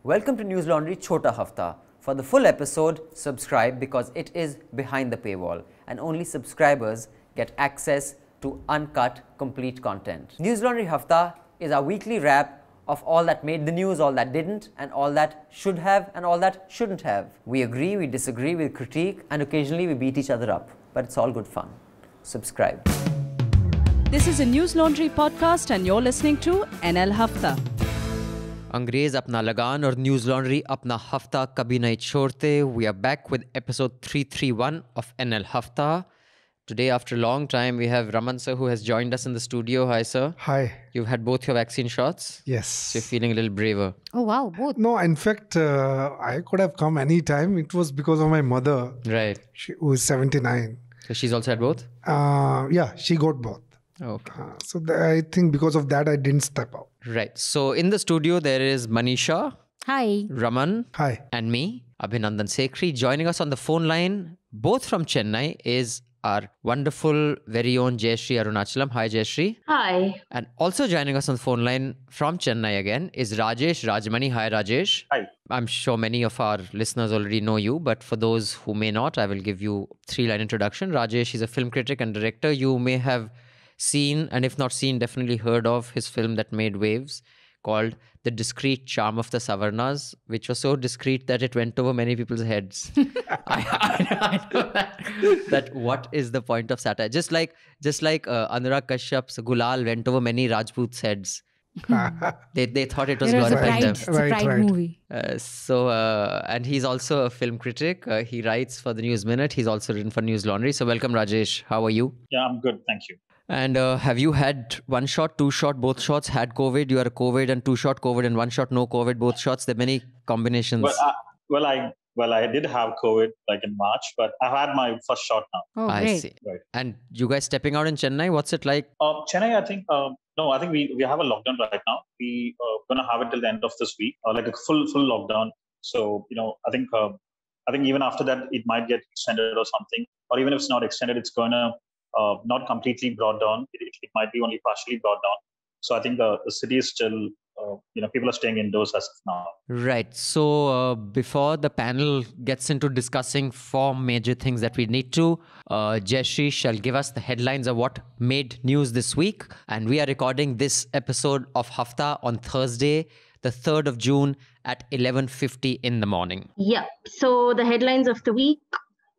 Welcome to News Laundry Chota Hafta. For the full episode, subscribe because it is behind the paywall and only subscribers get access to uncut, complete content. News Laundry Hafta is our weekly wrap of all that made the news, all that didn't, and all that should have and all that shouldn't have. We agree, we disagree, we critique, and occasionally we beat each other up. But it's all good fun. Subscribe. This is a News Laundry podcast and you're listening to NL Hafta. अंग्रेज अपना लगान और news laundry अपना हफ्ता कभी नहीं छोड़ते. We are back with episode 331 of NL Hafta. Today, after a long time, we have Raman sir who has joined us in the studio. Hi, sir. Hi. You've had both your vaccine shots? Yes. So you're feeling a little braver. Oh, wow, both. No, in fact, I could have come anytime. It was because of my mother, Right. who is 79. So she's also had both? Yeah, she got both. Okay. I think because of that, I didn't step out. Right. So in the studio, there is Manisha, Hi. Raman, Hi. and me, Abhinandan Sekhri. Joining us on the phone line, both from Chennai, is our wonderful, very own Jayashree Arunachalam. Hi, Jayashree. Hi. And also joining us on the phone line from Chennai again is Rajesh Rajmani. Hi, Rajesh. Hi. I'm sure many of our listeners already know you, but for those who may not, I will give you a 3-line introduction. Rajesh is a film critic and director. You may have seen, and if not seen, definitely heard of his film that made waves called The Discreet Charm of the Savarnas, which was so discreet that it went over many people's heads. I know that what is the point of satire? Just like Anurag Kashyap's Gulal went over many Rajputs' heads. They thought it was It was a glorifying them. Pride, it's a Pride Right. movie. And he's also a film critic. He writes for the News Minute. He's also written for News Laundry. So welcome, Rajesh. How are you? Yeah, I'm good. Thank you. And have you had one shot, two shot, both shots, had COVID? You are a COVID and two shot COVID and one shot, no COVID, both shots. There are many combinations. Well, I did have COVID like in March, but I've had my first shot now. Oh, I great. see. Right. And you guys stepping out in Chennai, what's it like? Chennai, I think no, I think we have a lockdown right now. We gonna have it till the end of this week, like a full lockdown. So I think even after that it might get extended or something, or even if it's not extended, it's gonna not completely brought down. It might be only partially brought down. So I think the city is still, people are staying indoors as of now. Right. So before the panel gets into discussing 4 major things that we need to, Jayashree shall give us the headlines of what made news this week. And we are recording this episode of Hafta on Thursday, the 3rd of June at 11:50 in the morning. Yeah. So the headlines of the week.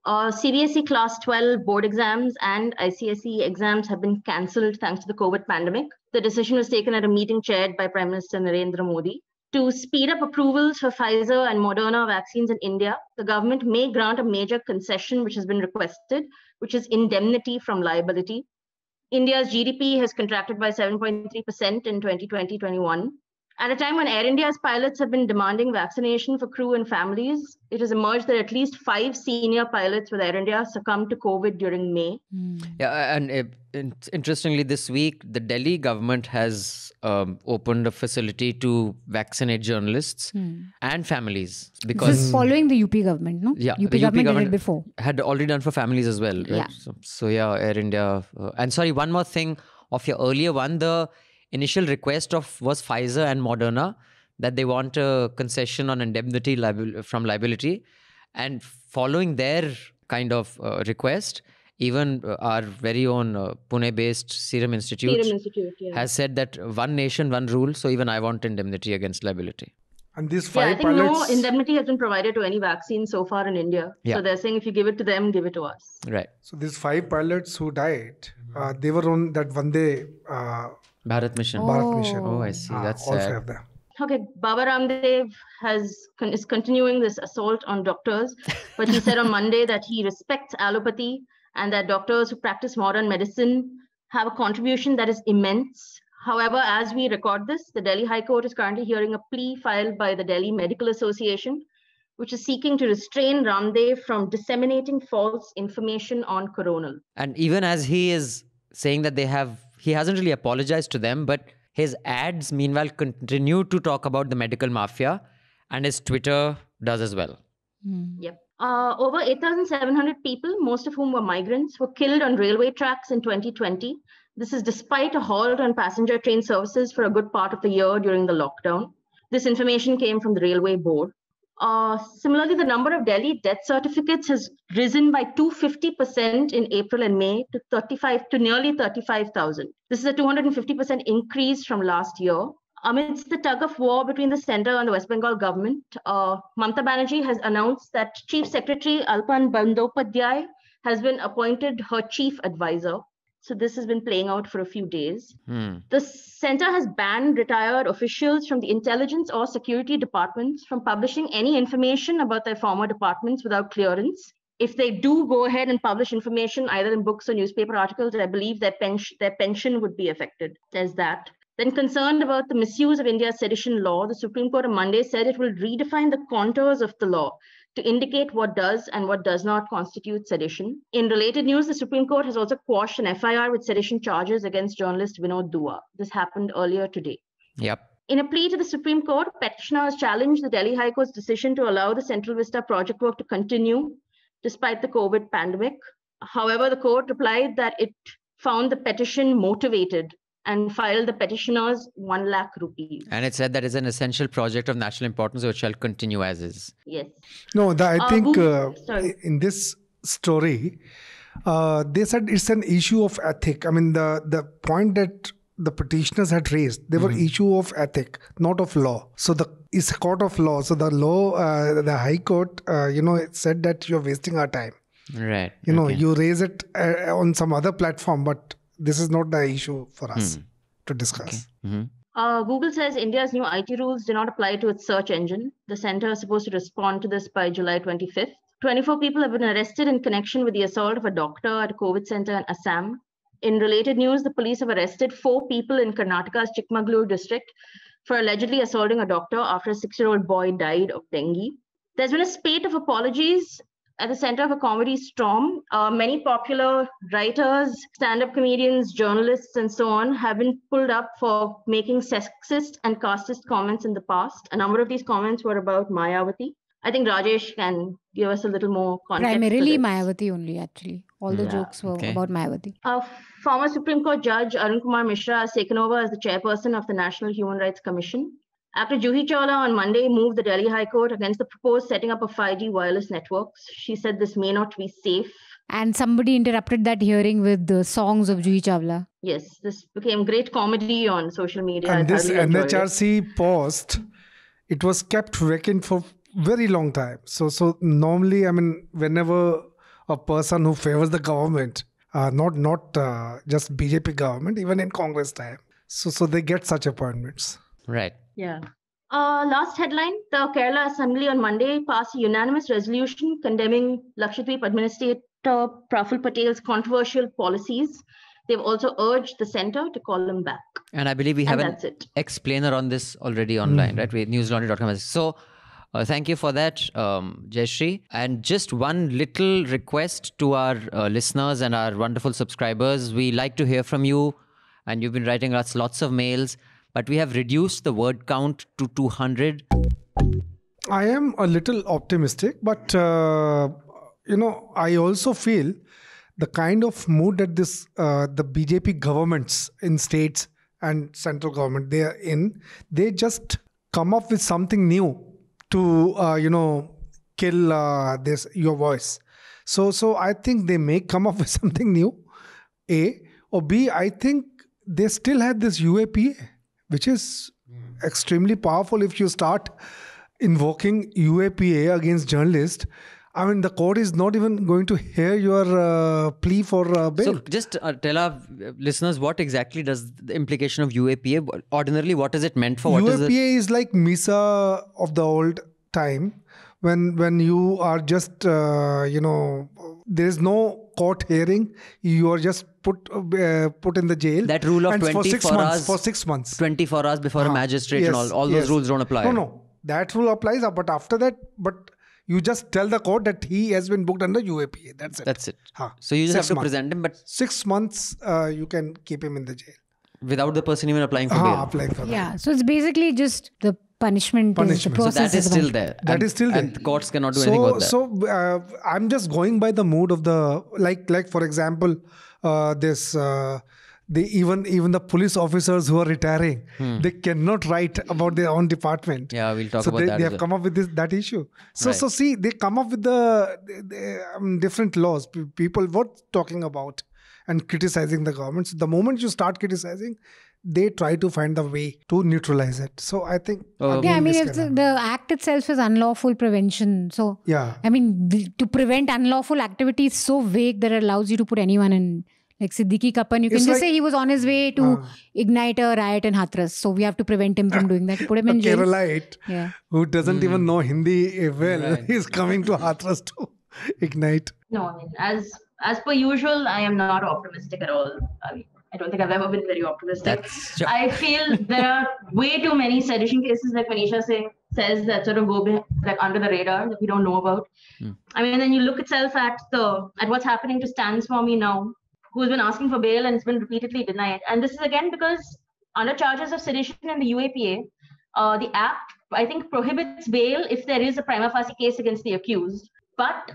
CBSE Class 12 board exams and ICSE exams have been cancelled thanks to the COVID pandemic. The decision was taken at a meeting chaired by Prime Minister Narendra Modi. To speed up approvals for Pfizer and Moderna vaccines in India, the government may grant a major concession which has been requested, which is indemnity from liability. India's GDP has contracted by 7.3% in 2020-21. At a time when Air India's pilots have been demanding vaccination for crew and families, it has emerged that at least 5 senior pilots with Air India succumbed to COVID during May. Yeah, and interestingly, this week, the Delhi government has opened a facility to vaccinate journalists and families This because is following the UP government, no? Yeah, UP the government did it before. had already done for families as well, right? Yeah. So yeah, Air India. And sorry, one more thing of your earlier one, the initial request was Pfizer and Moderna that they want a concession on indemnity from liability. And following their kind of request, even our very own Pune-based Serum Institute, has said that one nation, one rule. So even I want indemnity against liability. And these Yeah, I 5 think no pilots... indemnity has been provided to any vaccine so far in India. Yeah. So they're saying if you give it to them, give it to us. Right. So these 5 pilots who died, they were on that Vande Bharat Mission. Bharat mission. Oh, I see. That's all sad. 5 of them. Okay, Baba Ramdev is continuing this assault on doctors, but he said on Monday that he respects allopathy and that doctors who practice modern medicine have a contribution that is immense. However, as we record this, the Delhi High Court is currently hearing a plea filed by the Delhi Medical Association, which is seeking to restrain Ramdev from disseminating false information on coronal. And even as he is saying that he hasn't really apologized to them, but his ads meanwhile continue to talk about the medical mafia, and his Twitter does as well. Yep. Over 8,700 people, most of whom were migrants, were killed on railway tracks in 2020. This is despite a halt on passenger train services for a good part of the year during the lockdown. This information came from the Railway Board. Similarly, the number of Delhi death certificates has risen by 250% in April and May to nearly 35,000. This is a 250% increase from last year. Amidst the tug of war between the centre and the West Bengal government, Mamata Banerjee has announced that Chief Secretary Alpan Bandyopadhyay has been appointed her chief advisor. So this has been playing out for a few days. The centre has banned retired officials from the intelligence or security departments from publishing any information about their former departments without clearance. If they do go ahead and publish information either in books or newspaper articles, I believe their pension would be affected. There's that. Then, concerned about the misuse of India's sedition law, the Supreme Court on Monday said it will redefine the contours of the law to indicate what does and what does not constitute sedition. In related news, the Supreme Court has also quashed an FIR with sedition charges against journalist Vinod Dua. This happened earlier today. Yep. In a plea to the Supreme Court, petitioners challenged the Delhi High Court's decision to allow the Central Vista project work to continue despite the COVID pandemic. However, the court replied that it found the petition motivated and filed the petitioners 1 lakh rupees. And it said that is an essential project of national importance which shall continue as is. Yes. No, I think sorry. in this story, they said it's an issue of ethic. I mean, the point that the petitioners had raised, they were issue of ethic, not of law. So it's a court of law. So the law, the High Court, it said that you're wasting our time. Right. You raise it on some other platform, but this is not the issue for us to discuss. Okay. Google says India's new IT rules do not apply to its search engine. The centre is supposed to respond to this by July 25th. 24 people have been arrested in connection with the assault of a doctor at a COVID centre in Assam. In related news, the police have arrested 4 people in Karnataka's Chikmagalur district for allegedly assaulting a doctor after a 6-year-old boy died of dengue. There's been a spate of apologies at the center of a comedy storm. Many popular writers, stand-up comedians, journalists, and so on have been pulled up for making sexist and casteist comments in the past. A number of these comments were about Mayawati. I think Rajesh can give us a little more context. Primarily Mayawati only, actually. All the jokes were about Mayawati. Former Supreme Court Judge Arun Kumar Mishra has taken over as the chairperson of the National Human Rights Commission. After Juhi Chawla on Monday moved the Delhi High Court against the proposed setting up of 5G wireless networks, she said this may not be safe. And somebody interrupted that hearing with the songs of Juhi Chawla. Yes, this became great comedy on social media. And this NHRC post, it was kept vacant for very long time. So normally, I mean, whenever a person who favors the government, not just BJP government, even in Congress time, so they get such appointments. Right. Yeah. Last headline, the Kerala Assembly on Monday passed a unanimous resolution condemning Lakshadweep Administrator Praful Patel's controversial policies. They've also urged the centre to call them back. And I believe we have an explainer on this already online, right? With newslaundry.com. So thank you for that, Jayashree. And just one little request to our listeners and our wonderful subscribers. We like to hear from you, and you've been writing us lots of mails. But we have reduced the word count to 200. I am a little optimistic, but, I also feel the kind of mood that the BJP governments in states and central government, they are in, they just come up with something new to, kill your voice. So I think they may come up with something new, A. Or B, I think they still have this UAPA, which is extremely powerful. If you start invoking UAPA against journalists, I mean, the court is not even going to hear your plea for bail. So just tell our listeners what exactly does the implication of UAPA, ordinarily what is it meant for? UAPA is like MISA of the old time, when you are just, there is no court hearing, you are just put in the jail. That rule of 24 hours. For 6 months. 24 hours before a magistrate, yes, and all those rules don't apply. No. That rule applies, but after that, you just tell the court that he has been booked under UAPA. That's it. So you just have to present him, but 6 months you can keep him in the jail. Without the person even applying for bail. Yeah, so it's basically just the punishment. The process so that is still there. That is still there. And the courts cannot do anything about that. So I'm just going by the mood of the, like for example, this They even the police officers who are retiring, they cannot write about their own department. Yeah, we'll talk So about that. they as have well. come up with that issue. So Right. see, they come up with the different laws. People were talking about and criticizing the government. So the moment you start criticizing, they try to find a way to neutralize it. So I think Oh. again, Yeah, I mean, this if can the happen. act itself is unlawful prevention, so Yeah. I mean, to prevent unlawful activity is so vague that it allows you to put anyone in. Like Siddiqui Kappan, you can It's just like- say he was on his way to ignite a riot in Hathras, so we have to prevent him from doing that. Put him A in jail. Keralite Yeah. who doesn't even know Hindi well Right. is coming to Hathras to ignite. No, I mean, as per usual, I am not optimistic at all. I mean, I don't think I've ever been very optimistic. I feel there are way too many sedition cases, like Manisha Singh says, that sort of go like under the radar that we don't know about. I mean, then you look itself at what's happening to Stan Swamy now, who's been asking for bail and it's been repeatedly denied. And this is again because under charges of sedition in the UAPA, the act, I think, prohibits bail if there is a prima facie case against the accused. But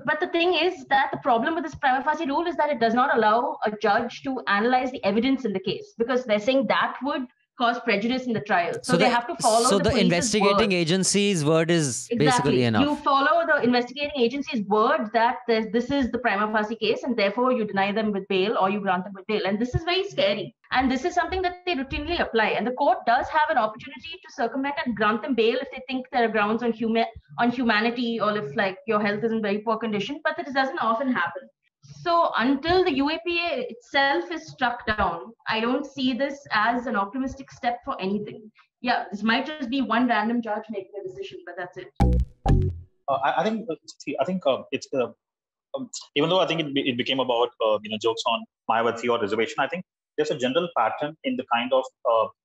but the thing is that the problem with this prima facie rule is that it does not allow a judge to analyze the evidence in the case, because they're saying that would cause prejudice in the trial. So they have to follow So the the police's investigating word. agency's word is Exactly. basically enough. You follow the investigating agency's word that this is the prima facie case, and therefore you deny them with bail or you grant them with bail. And this is very scary. And this is something that they routinely apply. And the court does have an opportunity to circumvent and grant them bail if they think there are grounds on humanity, or if like your health is in very poor condition. But this doesn't often happen. So until the UAPA itself is struck down, I don't see this as an optimistic step for anything. Yeah, this might just be one random judge making a decision, but that's it. I think it's even though I think it became about jokes on Mayawati or reservation. I think there's a general pattern in the kind of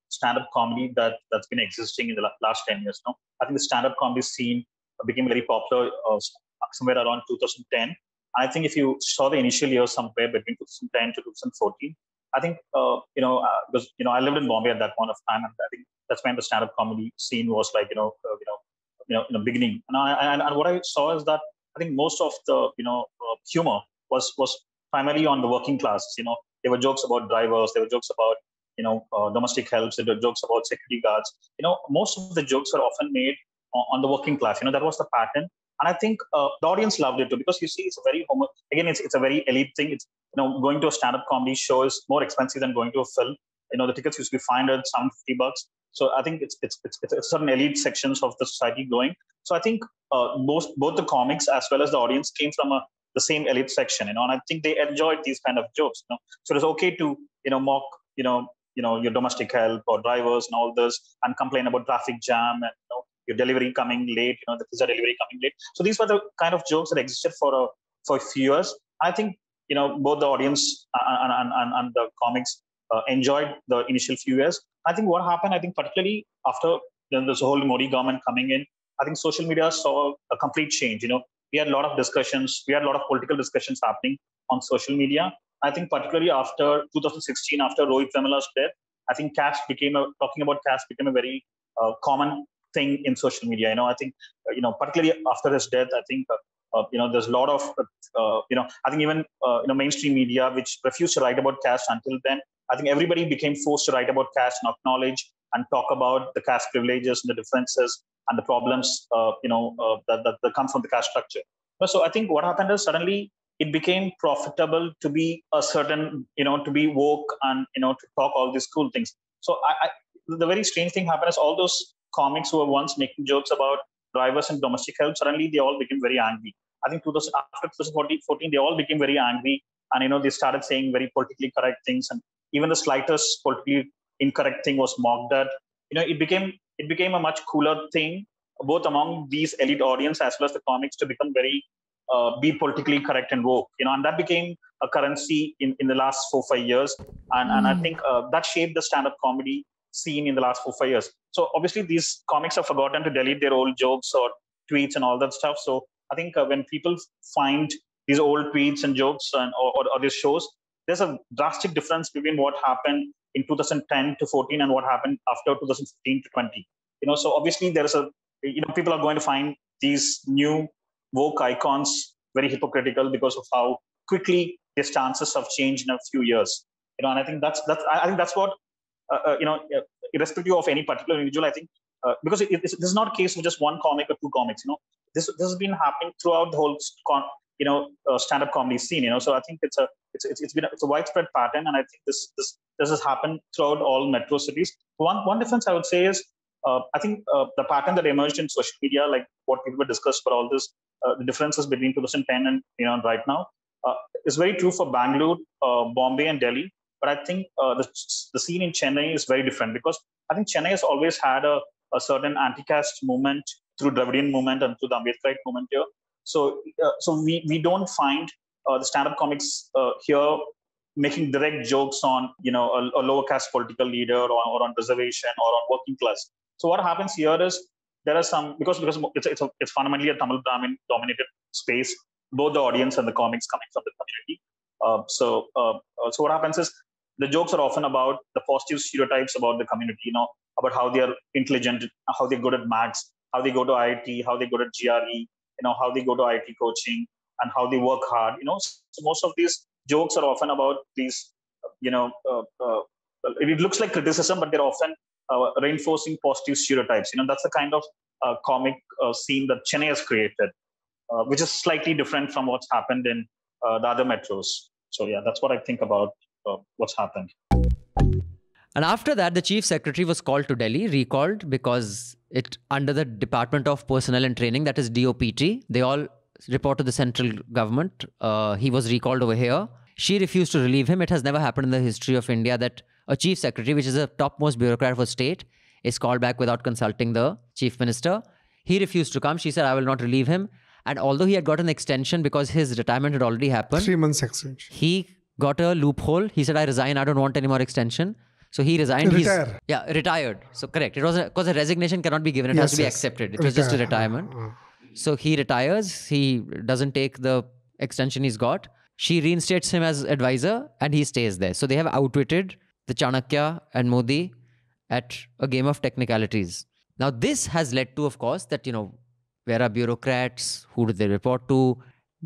stand-up comedy that's been existing in the last 10 years. No, I think the stand-up comedy scene became very popular somewhere around 2010. I think if you saw the initial years somewhere between 2010 to 2014, I think because I lived in Bombay at that point of time, and I think that's when the stand-up comedy scene was like beginning. And what I saw is that I think most of the humor was primarily on the working classes. There were jokes about drivers, there were jokes about domestic helps, there were jokes about security guards. Most of the jokes were often made on the working class. That was the pattern. And I think the audience loved it too, because you see, it's a very it's a very elite thing. It's going to a stand-up comedy show is more expensive than going to a film. The tickets used to be $500, some $50. So I think it's certain elite sections of the society going. So I think both the comics as well as the audience came from the same elite section. And I think they enjoyed these kind of jokes. So it's okay to mock your domestic help or drivers and all this, and complain about traffic jam and your delivery coming late, the pizza delivery coming late. So these were the kind of jokes that existed for a few years. I think, both the audience and the comics enjoyed the initial few years. I think what happened, particularly after this whole Modi government coming in, I think social media saw a complete change. We had a lot of discussions. We had a lot of political discussions happening on social media. I think particularly after 2016, after Rohit Vemula's death, I think talking about caste became a very common thing in social media. I think particularly after his death, I think there's a lot of I think even mainstream media which refused to write about caste until then. I think everybody became forced to write about caste and acknowledge and talk about the caste privileges and the differences and the problems that come from the caste structure. So I think what happened is suddenly it became profitable to be a certain to be woke and to talk all these cool things. So the very strange thing happened is all those comics who were once making jokes about drivers and domestic help, suddenly they all became very angry. I think after 2014, they all became very angry, and they started saying very politically correct things, and even the slightest politically incorrect thing was mocked at. It became a much cooler thing, both among these elite audience as well as the comics, to become very be politically correct and woke. And that became a currency in the last 4-5 years, and I think that shaped the stand-up comedy scene in the last 4-5 years. So obviously these comics have forgotten to delete their old jokes or tweets and all that stuff. So I think when people find these old tweets and jokes or these shows, there's a drastic difference between what happened in 2010 to 14 and what happened after 2015 to 20. So obviously there is people are going to find these new woke icons very hypocritical because of how quickly their stances have changed in a few years. And I think that's what irrespective of any particular individual, I think because this is not a case of just one comic or two comics. This has been happening throughout the whole stand-up comedy scene. So I think it's a widespread pattern, and I think this has happened throughout all metro cities. One difference I would say is I think the pattern that emerged in social media, like what people discussed for all this, the differences between 2010 and right now, is very true for Bangalore, Bombay, and Delhi. But I think the scene in Chennai is very different, because I think Chennai has always had a certain anti-caste movement through Dravidian movement and through the Ambedkarite movement here. So we don't find the stand-up comics here making direct jokes on a lower caste political leader or on reservation or on working class. So what happens here is there are some, because it's fundamentally a Tamil Brahmin dominated space, both the audience and the comics coming from the community. So what happens is the jokes are often about the positive stereotypes about the community, about how they are intelligent, how they're good at maths, how they go to IIT, how they go to GRE, how they go to IIT coaching, and how they work hard. So most of these jokes are often about these, it looks like criticism, but they're often reinforcing positive stereotypes. That's the kind of comic scene that Chennai has created, which is slightly different from what's happened in the other metros. So yeah, that's what I think about what's happened. And after that, the chief secretary was recalled because it under the Department of Personnel and Training, that is DOPT, they all report to the central government. He was recalled over here. She refused to relieve him. It has never happened in the history of India that a chief secretary, which is a topmost bureaucrat for state, is called back without consulting the chief minister. He refused to come. She said, I will not relieve him. And although he had got an extension because his retirement had already happened, 3 months extension, he got a loophole. He said, I resign. I don't want any more extension. So he resigned. Retired. So correct. It was because a resignation cannot be given. It has to be accepted. It was just a retirement. So he retires. He doesn't take the extension he's got. She reinstates him as advisor and he stays there. So they have outwitted the Chanakya and Modi at a game of technicalities. Now this has led to, of course, that, where are bureaucrats? Who do they report to?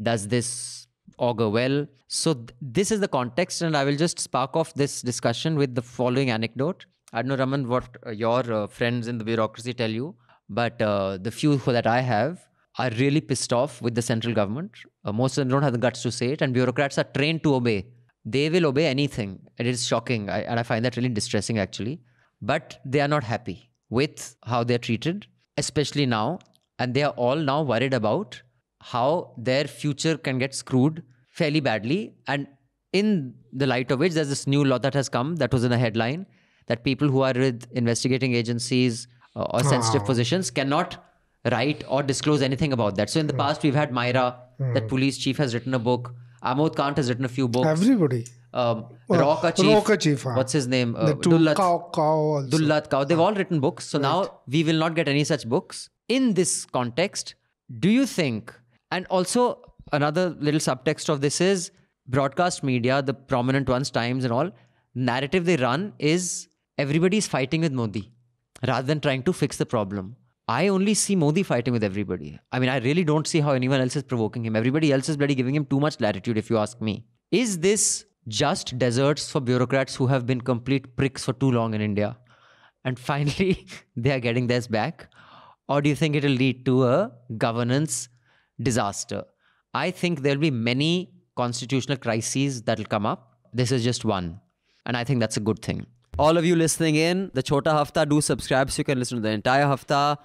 Does this augur well? So this is the context, and I will just spark off this discussion with the following anecdote. I don't know, Raman, what your friends in the bureaucracy tell you, but the few that I have are really pissed off with the central government. Most of them don't have the guts to say it, and bureaucrats are trained to obey. They will obey anything. It is shocking, and I find that really distressing, actually. But they are not happy with how they're treated, especially now. And they are all now worried about how their future can get screwed fairly badly. And in the light of which, there's this new law that has come that was in a headline that people who are with investigating agencies or sensitive positions cannot write or disclose anything about that. So in the past, we've had Myra, that police chief has written a book. Amod Kant has written a few books. Everybody. Rauka chief. What's his name? Dullat Cow. They've all written books. So now we will not get any such books. In this context, do you think, and also another little subtext of this is broadcast media, the prominent ones, Times and all, narrative they run is everybody's fighting with Modi rather than trying to fix the problem. I only see Modi fighting with everybody. I mean, I really don't see how anyone else is provoking him. Everybody else is bloody giving him too much latitude, if you ask me. Is this just deserts for bureaucrats who have been complete pricks for too long in India? And finally, they are getting theirs back? Or do you think it will lead to a governance disaster? I think there'll be many constitutional crises that will come up. This is just one. And I think that's a good thing. All of you listening in, the Chota Hafta, do subscribe so you can listen to the entire Hafta.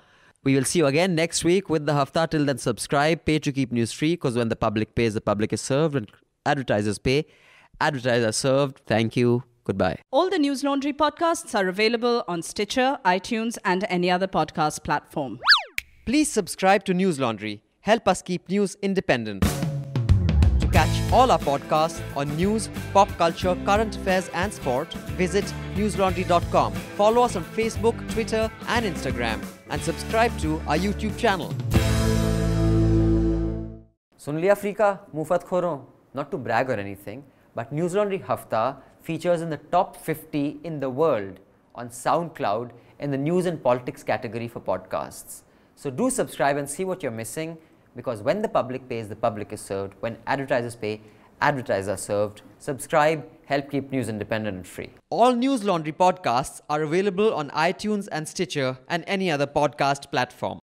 We will see you again next week with the Hafta. Till then, subscribe, pay to keep news free, because when the public pays, the public is served. When advertisers pay, advertisers are served. Thank you. Goodbye. All the News Laundry podcasts are available on Stitcher, iTunes, and any other podcast platform. Please subscribe to News Laundry. Help us keep news independent. To catch all our podcasts on news, pop culture, current affairs, and sport, visit newslaundry.com. Follow us on Facebook, Twitter, and Instagram, and subscribe to our YouTube channel. Sun liya Afrika, mufat khoro. Not to brag or anything, but News Laundry Hafta features in the top 50 in the world on SoundCloud in the news and politics category for podcasts. So do subscribe and see what you're missing, because when the public pays, the public is served. When advertisers pay, Advertiser served. Subscribe, help keep news independent and free. All News Laundry podcasts are available on iTunes and Stitcher and any other podcast platform.